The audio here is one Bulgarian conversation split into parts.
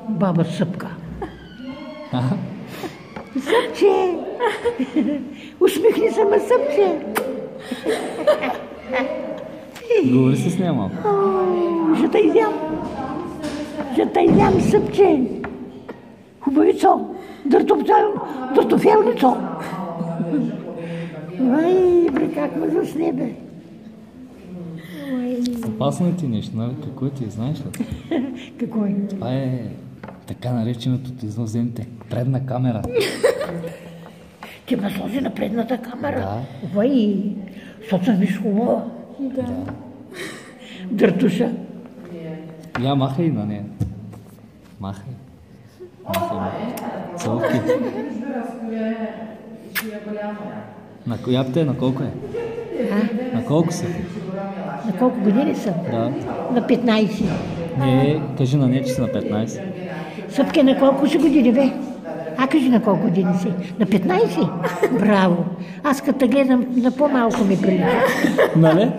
Баба Съпка. Съпче! Усмихни се, ма Съпче! Говори се с нея малко. Ще те изям, Съпче! Хубавицо! Дъртофелницо! Ай, бре, как ме засне, бе! Опасно е ти нещо, нали? Какво е ти, знаеш ли? Какво е? Това е така нареченото от извънземните предна камера. Ти ме сложи на предната камера? Да. Ой, защото съм виж хубава. Да. Дъртуша. Я махай на нея. Махай. Целувки. На коя на колко е? На колко са? На колко години съм? Да. На 15. Не, кажи на нея, че си на 15. Съпке, на колко си години, бе? Кажи на колко години си? На 15? Браво! Аз като гледам, на по-малко ми прилича. Нали?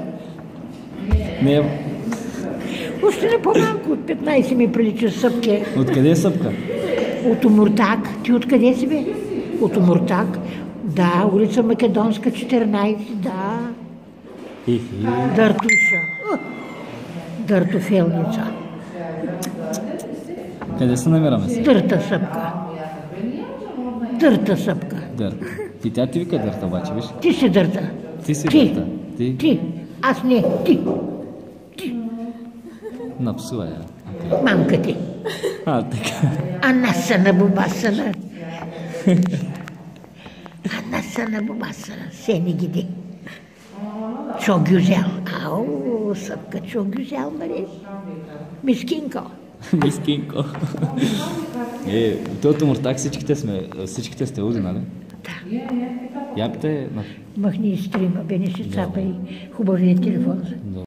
Не. Още на по-малко от 15 ми прилича, Съпке. Откъде е Съпка? От Омуртак. Ти откъде си, бе? От Омуртак. Да, улица Македонска, 14, да. Дъртуша. Дъртофелница. Къде се намираме сега? Дърта Съпка. Дърта Съпка. Дърта. Тя ти вика Дърта, обаче, виж? Ти си Дърта. Ти си Ти. Дърта. Ти. Аз не. Ти. Напсува я. Мамка ти. Така. Анасана бубасана. Анасана бубасана. Сени гиди. Чо гюзел. Ау, Съпка, чо гюзел, мари. Мискинко. Мискинко. От Омуртак всичките сте луди, нали? Да. Ябте на... Махни и стрима, бе не ще цапа и хубавия телефон.